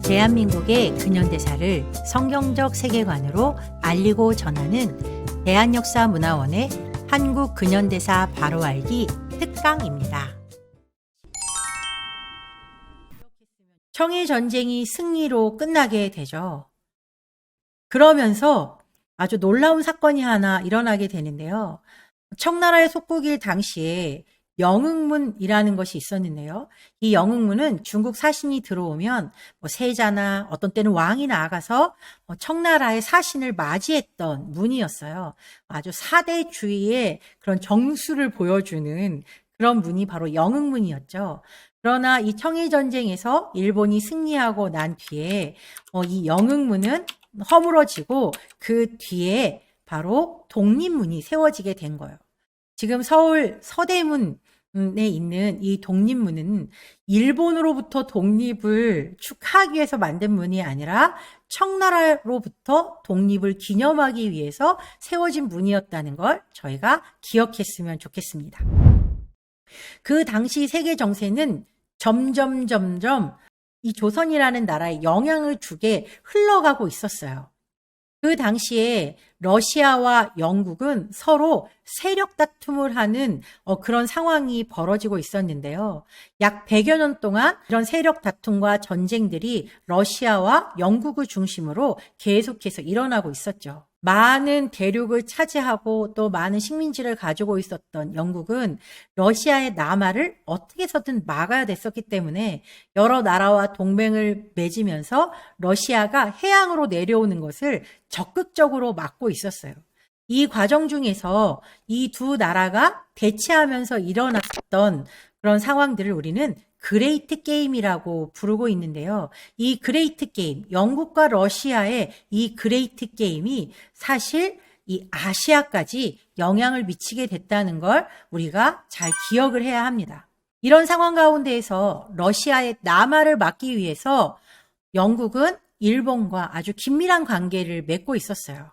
대한민국의 근현대사를 성경적 세계관으로 알리고 전하는 대한역사문화원의 한국 근현대사 바로 알기 특강입니다. 청일전쟁이 승리로 끝나게 되죠. 그러면서 아주 놀라운 사건이 하나 일어나게 되는데요. 청나라의 속국일 당시에 영흥문이라는 것이 있었는데요. 이 영흥문은 중국 사신이 들어오면 세자나 어떤 때는 왕이 나아가서 청나라의 사신을 맞이했던 문이었어요. 아주 사대주의의 그런 정수를 보여주는 그런 문이 바로 영흥문이었죠. 그러나 이 청일전쟁에서 일본이 승리하고 난 뒤에 이 영흥문은 허물어지고 그 뒤에 바로 독립문이 세워지게 된 거예요. 지금 서울 서대문에 있는 이 독립문은 일본으로부터 독립을 축하하기 위해서 만든 문이 아니라 청나라로부터 독립을 기념하기 위해서 세워진 문이었다는 걸 저희가 기억했으면 좋겠습니다. 그 당시 세계 정세는 점점 이 조선이라는 나라에 영향을 주게 흘러가고 있었어요. 그 당시에 러시아와 영국은 서로 세력 다툼을 하는 그런 상황이 벌어지고 있었는데요. 약 100여 년 동안 이런 세력 다툼과 전쟁들이 러시아와 영국을 중심으로 계속해서 일어나고 있었죠. 많은 대륙을 차지하고 또 많은 식민지를 가지고 있었던 영국은 러시아의 남하를 어떻게 해서든 막아야 됐었기 때문에 여러 나라와 동맹을 맺으면서 러시아가 해양으로 내려오는 것을 적극적으로 막고 있었어요. 이 과정 중에서 이 두 나라가 대치하면서 일어났던 그런 상황들을 우리는 그레이트 게임이라고 부르고 있는데요. 이 그레이트 게임, 영국과 러시아의 이 그레이트 게임이 사실 이 아시아까지 영향을 미치게 됐다는 걸 우리가 잘 기억을 해야 합니다. 이런 상황 가운데에서 러시아의 남하를 막기 위해서 영국은 일본과 아주 긴밀한 관계를 맺고 있었어요.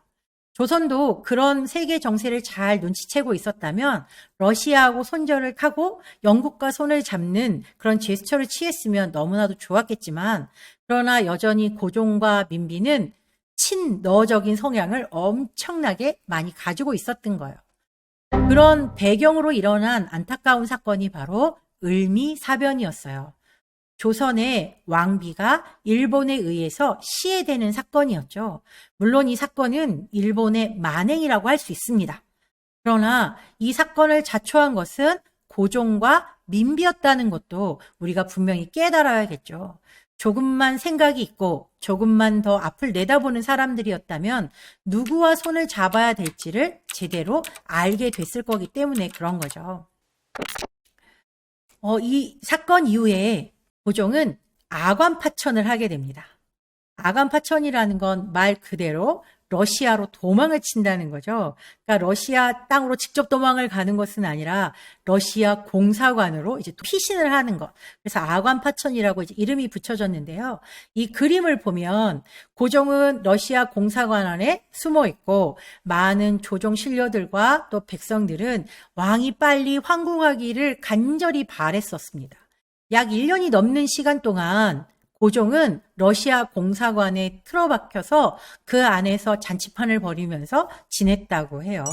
조선도 그런 세계 정세를 잘 눈치채고 있었다면 러시아하고 손절을 하고 영국과 손을 잡는 그런 제스처를 취했으면 너무나도 좋았겠지만 그러나 여전히 고종과 민비는 친러적인 성향을 엄청나게 많이 가지고 있었던 거예요. 그런 배경으로 일어난 안타까운 사건이 바로 을미사변이었어요. 조선의 왕비가 일본에 의해서 시해되는 사건이었죠. 물론 이 사건은 일본의 만행이라고 할 수 있습니다. 그러나 이 사건을 자초한 것은 고종과 민비였다는 것도 우리가 분명히 깨달아야겠죠. 조금만 생각이 있고 조금만 더 앞을 내다보는 사람들이었다면 누구와 손을 잡아야 될지를 제대로 알게 됐을 거기 때문에 그런 거죠. 이 사건 이후에 고종은 아관파천을 하게 됩니다. 아관파천이라는 건 말 그대로 러시아로 도망을 친다는 거죠. 그러니까 러시아 땅으로 직접 도망을 가는 것은 아니라 러시아 공사관으로 이제 피신을 하는 것. 그래서 아관파천이라고 이제 이름이 붙여졌는데요. 이 그림을 보면 고종은 러시아 공사관 안에 숨어 있고 많은 조정 신료들과 또 백성들은 왕이 빨리 황궁하기를 간절히 바랬었습니다. 약 1년이 넘는 시간 동안 고종은 러시아 공사관에 틀어박혀서 그 안에서 잔치판을 벌이면서 지냈다고 해요.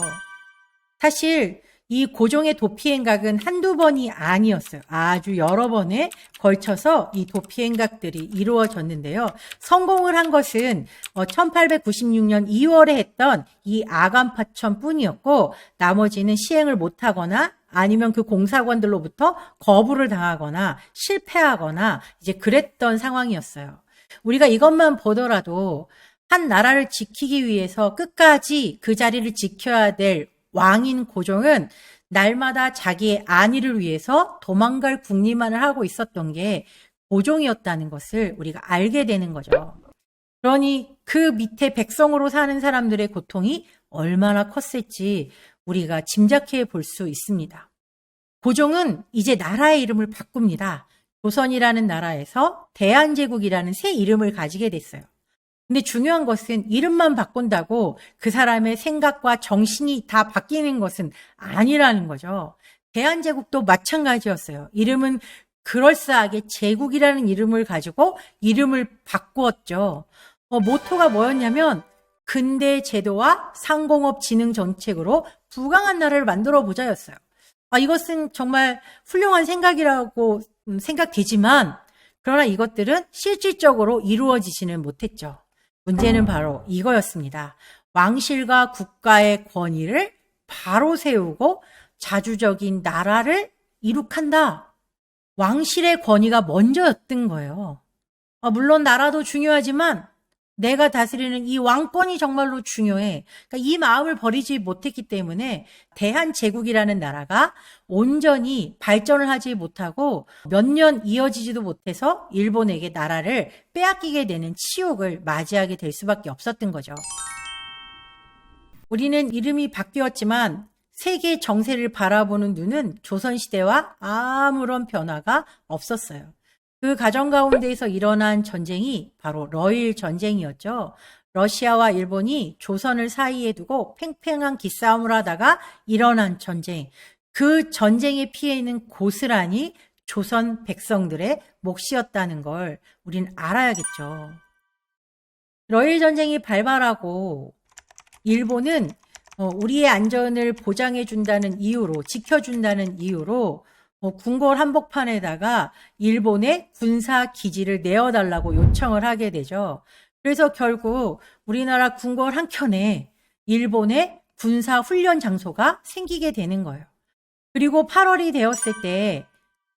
사실 이 고종의 도피 행각은 한두 번이 아니었어요. 아주 여러 번에 걸쳐서 이 도피 행각들이 이루어졌는데요. 성공을 한 것은 1896년 2월에 했던 이 아관파천 뿐이었고 나머지는 시행을 못하거나 아니면 그 공사관들로부터 거부를 당하거나 실패하거나 이제 그랬던 상황이었어요. 우리가 이것만 보더라도 한 나라를 지키기 위해서 끝까지 그 자리를 지켜야 될 왕인 고종은 날마다 자기의 안위를 위해서 도망갈 궁리만을 하고 있었던 게 고종이었다는 것을 우리가 알게 되는 거죠. 그러니 그 밑에 백성으로 사는 사람들의 고통이 얼마나 컸을지 우리가 짐작해 볼 수 있습니다. 고종은 이제 나라의 이름을 바꿉니다. 조선이라는 나라에서 대한제국이라는 새 이름을 가지게 됐어요. 근데 중요한 것은 이름만 바꾼다고 그 사람의 생각과 정신이 다 바뀌는 것은 아니라는 거죠. 대한제국도 마찬가지였어요. 이름은 그럴싸하게 제국이라는 이름을 가지고 이름을 바꾸었죠. 모토가 뭐였냐면 근대 제도와 상공업 진흥 정책으로 부강한 나라를 만들어 보자였어요. 이것은 정말 훌륭한 생각이라고 생각되지만 그러나 이것들은 실질적으로 이루어지지는 못했죠. 문제는 바로 이거였습니다. 왕실과 국가의 권위를 바로 세우고 자주적인 나라를 이룩한다. 왕실의 권위가 먼저였던 거예요. 물론 나라도 중요하지만 내가 다스리는 이 왕권이 정말로 중요해. 그러니까 이 마음을 버리지 못했기 때문에 대한제국이라는 나라가 온전히 발전을 하지 못하고 몇 년 이어지지도 못해서 일본에게 나라를 빼앗기게 되는 치욕을 맞이하게 될 수밖에 없었던 거죠. 우리는 이름이 바뀌었지만 세계 정세를 바라보는 눈은 조선시대와 아무런 변화가 없었어요. 그 과정 가운데에서 일어난 전쟁이 바로 러일 전쟁이었죠. 러시아와 일본이 조선을 사이에 두고 팽팽한 기싸움을 하다가 일어난 전쟁. 그 전쟁의 피해는 고스란히 조선 백성들의 몫이었다는 걸 우린 알아야겠죠. 러일 전쟁이 발발하고 일본은 우리의 안전을 보장해준다는 이유로, 지켜준다는 이유로 궁궐 한복판에다가 일본의 군사 기지를 내어달라고 요청을 하게 되죠. 그래서 결국 우리나라 궁궐 한켠에 일본의 군사 훈련 장소가 생기게 되는 거예요. 그리고 8월이 되었을 때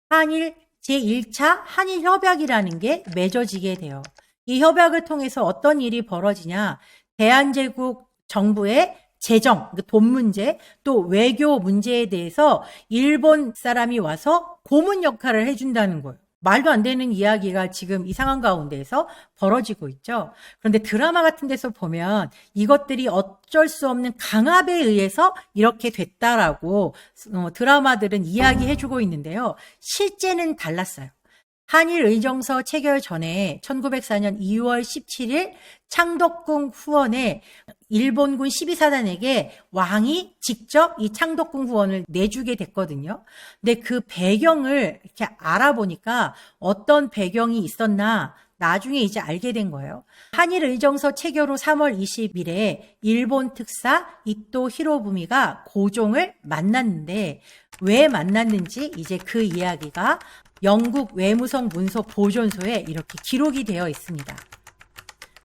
한일 제1차 한일 협약이라는 게 맺어지게 돼요. 이 협약을 통해서 어떤 일이 벌어지냐? 대한제국 정부의 재정, 돈 문제, 또 외교 문제에 대해서 일본 사람이 와서 고문 역할을 해준다는 거예요. 말도 안 되는 이야기가 지금 이 상황 가운데에서 벌어지고 있죠. 그런데 드라마 같은 데서 보면 이것들이 어쩔 수 없는 강압에 의해서 이렇게 됐다라고 드라마들은 이야기해주고 있는데요. 실제는 달랐어요. 한일 의정서 체결 전에 1904년 2월 17일 창덕궁 후원에 일본군 12사단에게 왕이 직접 이 창덕궁 후원을 내주게 됐거든요. 근데 그 배경을 이렇게 알아보니까 어떤 배경이 있었나 나중에 이제 알게 된 거예요. 한일 의정서 체결 후 3월 20일에 일본 특사 이토 히로부미가 고종을 만났는데 왜 만났는지 이제 그 이야기가 영국 외무성 문서 보존소에 이렇게 기록이 되어 있습니다.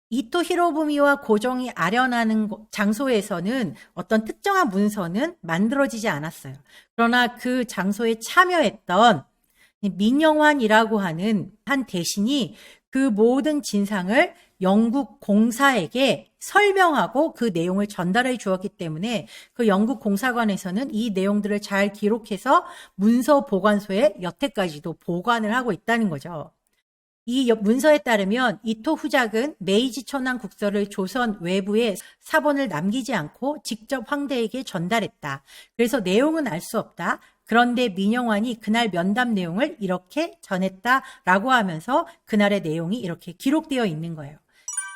이토 히로부미와 고종이 아련하는 장소에서는 어떤 특정한 문서는 만들어지지 않았어요. 그러나 그 장소에 참여했던 민영환이라고 하는 한 대신이 그 모든 진상을 영국 공사에게 설명하고 그 내용을 전달해 주었기 때문에 그 영국 공사관에서는 이 내용들을 잘 기록해서 문서 보관소에 여태까지도 보관을 하고 있다는 거죠. 이 문서에 따르면 이토 후작은 메이지 천황 국서를 조선 외부에 사본을 남기지 않고 직접 황대에게 전달했다. 그래서 내용은 알 수 없다. 그런데 민영환이 그날 면담 내용을 이렇게 전했다라고 하면서 그날의 내용이 이렇게 기록되어 있는 거예요.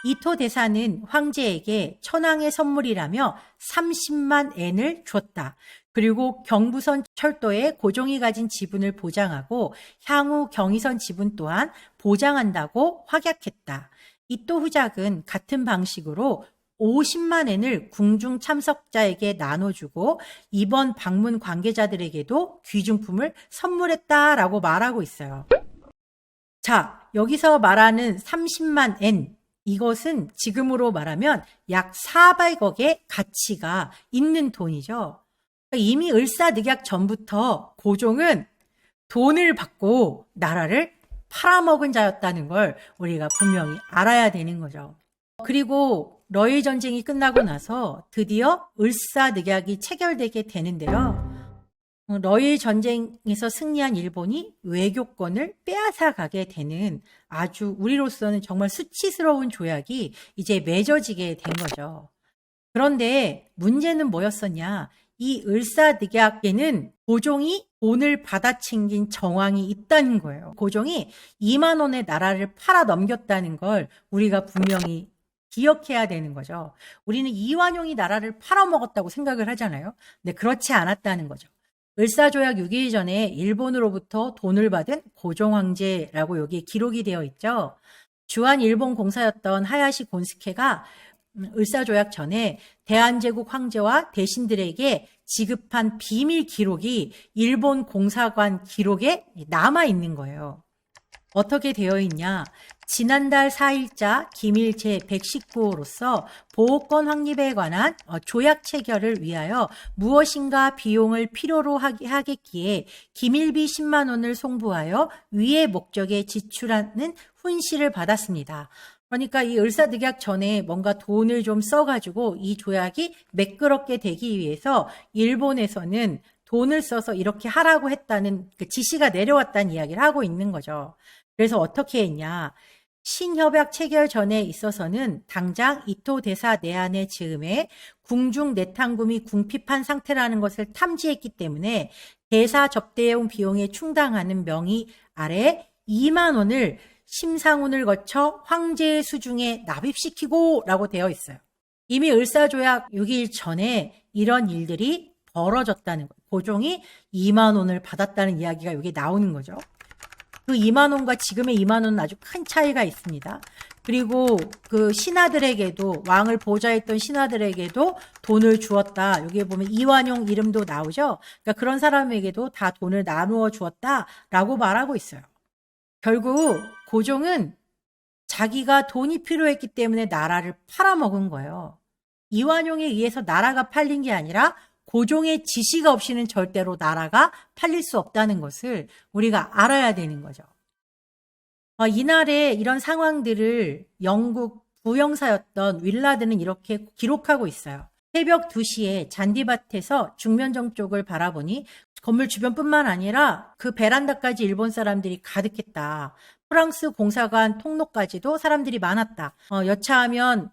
이토 대사는 황제에게 천황의 선물이라며 30만 엔을 줬다. 그리고 경부선 철도에 고종이 가진 지분을 보장하고 향후 경의선 지분 또한 보장한다고 확약했다. 이토 후작은 같은 방식으로 50만 엔을 궁중 참석자에게 나눠주고 이번 방문 관계자들에게도 귀중품을 선물했다라고 말하고 있어요. 자, 여기서 말하는 30만 엔, 이것은 지금으로 말하면 약 400억의 가치가 있는 돈이죠. 이미 을사늑약 전부터 고종은 돈을 받고 나라를 팔아먹은 자였다는 걸 우리가 분명히 알아야 되는 거죠. 그리고 러일 전쟁이 끝나고 나서 드디어 을사늑약이 체결되게 되는데요. 러일 전쟁에서 승리한 일본이 외교권을 빼앗아 가게 되는 아주 우리로서는 정말 수치스러운 조약이 이제 맺어지게 된 거죠. 그런데 문제는 뭐였었냐? 이 을사늑약에는 고종이 돈을 받아챙긴 정황이 있다는 거예요. 고종이 2만 원의 나라를 팔아 넘겼다는 걸 우리가 분명히 기억해야 되는 거죠. 우리는 이완용이 나라를 팔아먹었다고 생각을 하잖아요. 근데 그렇지 않았다는 거죠. 을사조약 6일 전에 일본으로부터 돈을 받은 고종 황제라고 여기에 기록이 되어 있죠. 주한 일본 공사였던 하야시 곤스케가 을사조약 전에 대한제국 황제와 대신들에게 지급한 비밀 기록이 일본 공사관 기록에 남아 있는 거예요. 어떻게 되어 있냐? 지난달 4일자 기밀 제119호로서 보호권 확립에 관한 조약 체결을 위하여 무엇인가 비용을 필요로 하겠기에 기밀비 10만 원을 송부하여 위의 목적에 지출하는 훈시를 받았습니다. 그러니까 이 을사득약 전에 뭔가 돈을 좀 써가지고 이 조약이 매끄럽게 되기 위해서 일본에서는 돈을 써서 이렇게 하라고 했다는 그 지시가 내려왔다는 이야기를 하고 있는 거죠. 그래서 어떻게 했냐. 신협약 체결 전에 있어서는 당장 이토 대사 내한의 즈음에 궁중 내탕금이 궁핍한 상태라는 것을 탐지했기 때문에 대사 접대용 비용에 충당하는 명의 아래 2만 원을 심상훈을 거쳐 황제의 수중에 납입시키고 라고 되어 있어요. 이미 을사조약 6일 전에 이런 일들이 벌어졌다는 거예요. 고종이 2만 원을 받았다는 이야기가 여기 나오는 거죠. 그 2만 원과 지금의 2만 원은 아주 큰 차이가 있습니다. 그리고 그 신하들에게도 왕을 보좌했던 신하들에게도 돈을 주었다. 여기에 보면 이완용 이름도 나오죠. 그러니까 그런 사람에게도 다 돈을 나누어 주었다라고 말하고 있어요. 결국 고종은 자기가 돈이 필요했기 때문에 나라를 팔아먹은 거예요. 이완용에 의해서 나라가 팔린 게 아니라 고종의 지시가 없이는 절대로 나라가 팔릴 수 없다는 것을 우리가 알아야 되는 거죠. 이날의 이런 상황들을 영국 부영사였던 윌라드는 이렇게 기록하고 있어요. 새벽 2시에 잔디밭에서 중면정 쪽을 바라보니 건물 주변뿐만 아니라 그 베란다까지 일본 사람들이 가득했다. 프랑스 공사관 통로까지도 사람들이 많았다. 여차하면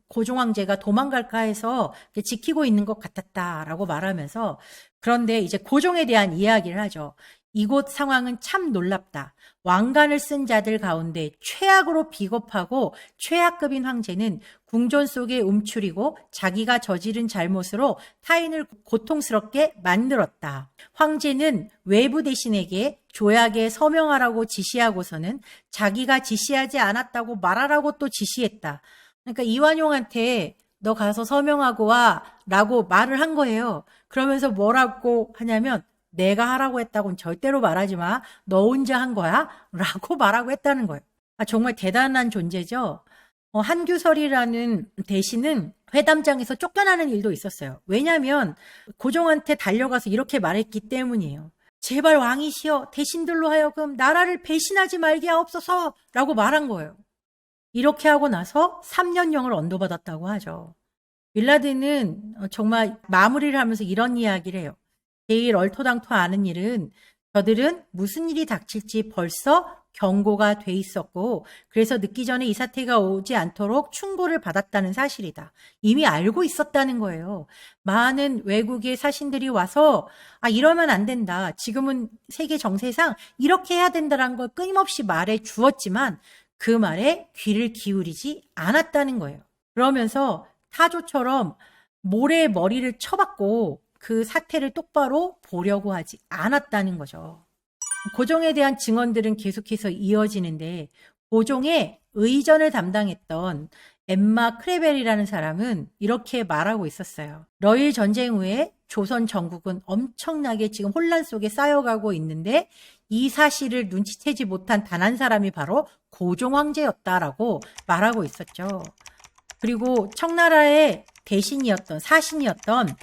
고종 황제가 도망갈까 해서 지키고 있는 것 같았다라고 말하면서, 그런데 이제 고종에 대한 이야기를 하죠. 이곳 상황은 참 놀랍다. 왕관을 쓴 자들 가운데 최악으로 비겁하고 최악급인 황제는 궁전 속에 움츠리고 자기가 저지른 잘못으로 타인을 고통스럽게 만들었다. 황제는 외부 대신에게 조약에 서명하라고 지시하고서는 자기가 지시하지 않았다고 말하라고 또 지시했다. 그러니까 이완용한테 너 가서 서명하고 와 라고 말을 한 거예요. 그러면서 뭐라고 하냐면 내가 하라고 했다고는 절대로 말하지 마. 너 혼자 한 거야? 라고 말하고 했다는 거예요. 정말 대단한 존재죠. 한규설이라는 대신은 회담장에서 쫓겨나는 일도 있었어요. 왜냐하면 고종한테 달려가서 이렇게 말했기 때문이에요. 제발 왕이시여 대신들로 하여금 나라를 배신하지 말게 하옵소서 라고 말한 거예요. 이렇게 하고 나서 3년형을 언도받았다고 하죠. 윌라드는 정말 마무리를 하면서 이런 이야기를 해요. 제일 얼토당토 아는 일은 저들은 무슨 일이 닥칠지 벌써 경고가 돼 있었고 그래서 늦기 전에 이 사태가 오지 않도록 충고를 받았다는 사실이다. 이미 알고 있었다는 거예요. 많은 외국의 사신들이 와서 이러면 안 된다. 지금은 세계 정세상 이렇게 해야 된다는 걸 끊임없이 말해 주었지만 그 말에 귀를 기울이지 않았다는 거예요. 그러면서 타조처럼 모래에 머리를 쳐박고 그 사태를 똑바로 보려고 하지 않았다는 거죠. 고종에 대한 증언들은 계속해서 이어지는데 고종의 의전을 담당했던 엠마 크레벨이라는 사람은 이렇게 말하고 있었어요. 러일 전쟁 후에 조선 전국은 엄청나게 지금 혼란 속에 쌓여가고 있는데 이 사실을 눈치채지 못한 단 한 사람이 바로 고종 황제였다라고 말하고 있었죠. 그리고 청나라의 대신이었던 사신이었던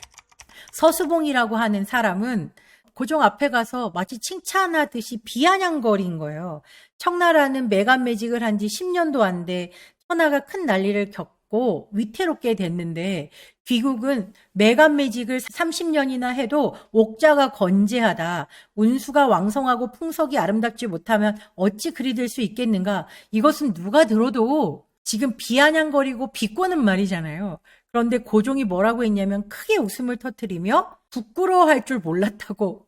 서수봉이라고 하는 사람은 고종 앞에 가서 마치 칭찬하듯이 비아냥거린 거예요. 청나라는 매간매직을 한 지 10년도 안 돼 천하가 큰 난리를 겪고 위태롭게 됐는데 귀국은 매간매직을 30년이나 해도 옥자가 건재하다. 운수가 왕성하고 풍속이 아름답지 못하면 어찌 그리 될 수 있겠는가. 이것은 누가 들어도 지금 비아냥거리고 비꼬는 말이잖아요. 그런데 고종이 뭐라고 했냐면 크게 웃음을 터뜨리며 부끄러워할 줄 몰랐다고.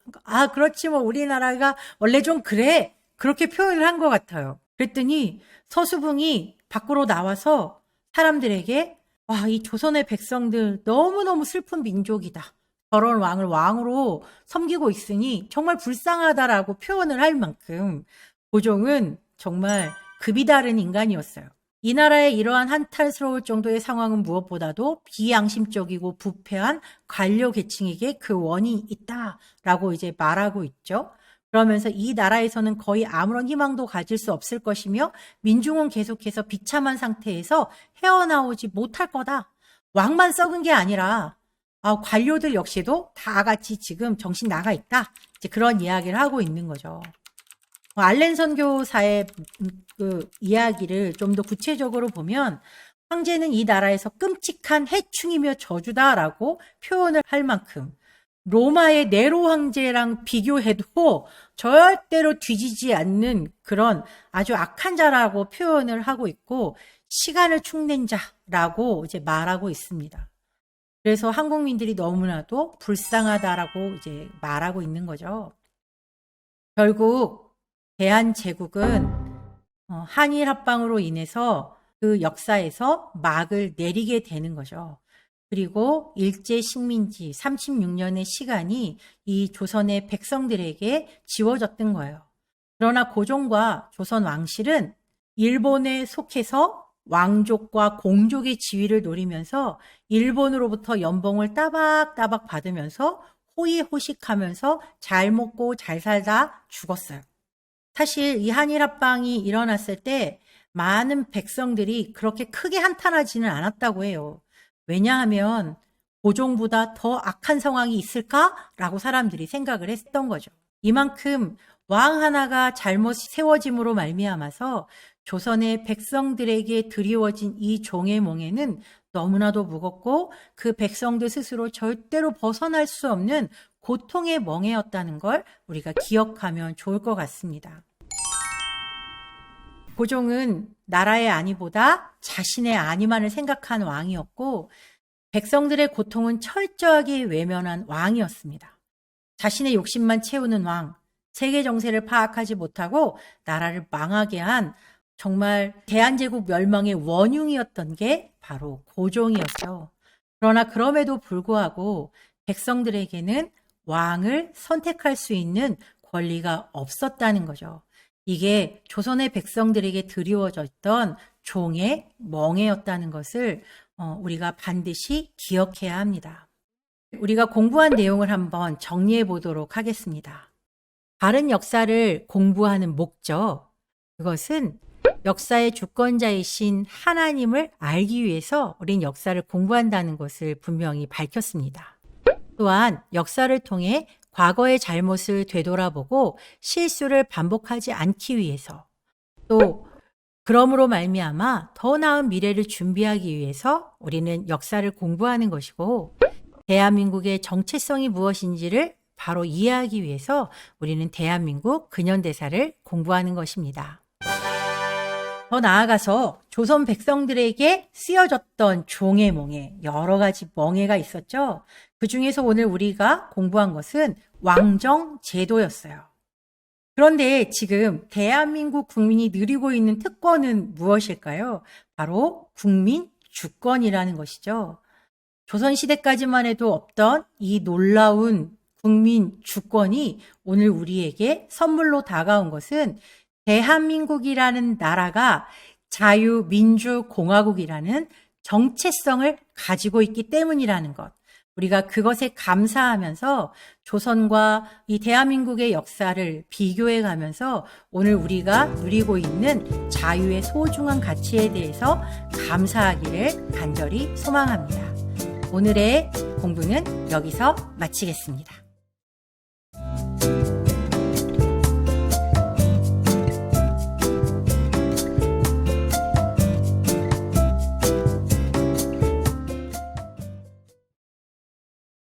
그렇지 뭐 우리나라가 원래 좀 그래. 그렇게 표현을 한 것 같아요. 그랬더니 서수붕이 밖으로 나와서 사람들에게 이 조선의 백성들 너무너무 슬픈 민족이다. 저런 왕을 왕으로 섬기고 있으니 정말 불쌍하다라고 표현을 할 만큼 고종은 정말 급이 다른 인간이었어요. 이 나라의 이러한 한탄스러울 정도의 상황은 무엇보다도 비양심적이고 부패한 관료 계층에게 그 원인이 있다라고 이제 말하고 있죠. 그러면서 이 나라에서는 거의 아무런 희망도 가질 수 없을 것이며 민중은 계속해서 비참한 상태에서 헤어나오지 못할 거다. 왕만 썩은 게 아니라 관료들 역시도 다 같이 지금 정신 나가 있다. 이제 그런 이야기를 하고 있는 거죠. 알렌 선교사의 그 이야기를 좀 더 구체적으로 보면 황제는 이 나라에서 끔찍한 해충이며 저주다라고 표현을 할 만큼 로마의 네로 황제랑 비교해도 절대로 뒤지지 않는 그런 아주 악한 자라고 표현을 하고 있고 시간을 축낸 자라고 이제 말하고 있습니다. 그래서 한국민들이 너무나도 불쌍하다라고 이제 말하고 있는 거죠. 결국 대한제국은 한일 합방으로 인해서 그 역사에서 막을 내리게 되는 거죠. 그리고 일제 식민지 36년의 시간이 이 조선의 백성들에게 지워졌던 거예요. 그러나 고종과 조선 왕실은 일본에 속해서 왕족과 공족의 지위를 노리면서 일본으로부터 연봉을 따박따박 받으면서 호의호식하면서 잘 먹고 잘 살다 죽었어요. 사실 이 한일 합방이 일어났을 때 많은 백성들이 그렇게 크게 한탄하지는 않았다고 해요. 왜냐하면 고종보다 더 악한 상황이 있을까라고 사람들이 생각을 했던 거죠. 이만큼 왕 하나가 잘못 세워짐으로 말미암아서 조선의 백성들에게 드리워진 이 종의 몽에는 너무나도 무겁고 그 백성들 스스로 절대로 벗어날 수 없는 고통의 멍에였다는 걸 우리가 기억하면 좋을 것 같습니다. 고종은 나라의 안위보다 자신의 안위만을 생각한 왕이었고 백성들의 고통은 철저하게 외면한 왕이었습니다. 자신의 욕심만 채우는 왕, 세계 정세를 파악하지 못하고 나라를 망하게 한 정말 대한제국 멸망의 원흉이었던 게 바로 고종이었죠. 그러나 그럼에도 불구하고 백성들에게는 왕을 선택할 수 있는 권리가 없었다는 거죠. 이게 조선의 백성들에게 드리워졌던 종의 멍에였다는 것을 우리가 반드시 기억해야 합니다. 우리가 공부한 내용을 한번 정리해 보도록 하겠습니다. 바른 역사를 공부하는 목적, 그것은 역사의 주권자이신 하나님을 알기 위해서 우린 역사를 공부한다는 것을 분명히 밝혔습니다. 또한 역사를 통해 과거의 잘못을 되돌아보고 실수를 반복하지 않기 위해서 또 그러므로 말미암아 더 나은 미래를 준비하기 위해서 우리는 역사를 공부하는 것이고 대한민국의 정체성이 무엇인지를 바로 이해하기 위해서 우리는 대한민국 근현대사를 공부하는 것입니다. 더 나아가서 조선 백성들에게 쓰여졌던 종의 멍에 여러 가지 멍에가 있었죠. 그 중에서 오늘 우리가 공부한 것은 왕정 제도였어요. 그런데 지금 대한민국 국민이 누리고 있는 특권은 무엇일까요? 바로 국민 주권이라는 것이죠. 조선시대까지만 해도 없던 이 놀라운 국민 주권이 오늘 우리에게 선물로 다가온 것은 대한민국이라는 나라가 자유민주공화국이라는 정체성을 가지고 있기 때문이라는 것. 우리가 그것에 감사하면서 조선과 이 대한민국의 역사를 비교해 가면서 오늘 우리가 누리고 있는 자유의 소중한 가치에 대해서 감사하기를 간절히 소망합니다. 오늘의 공부는 여기서 마치겠습니다.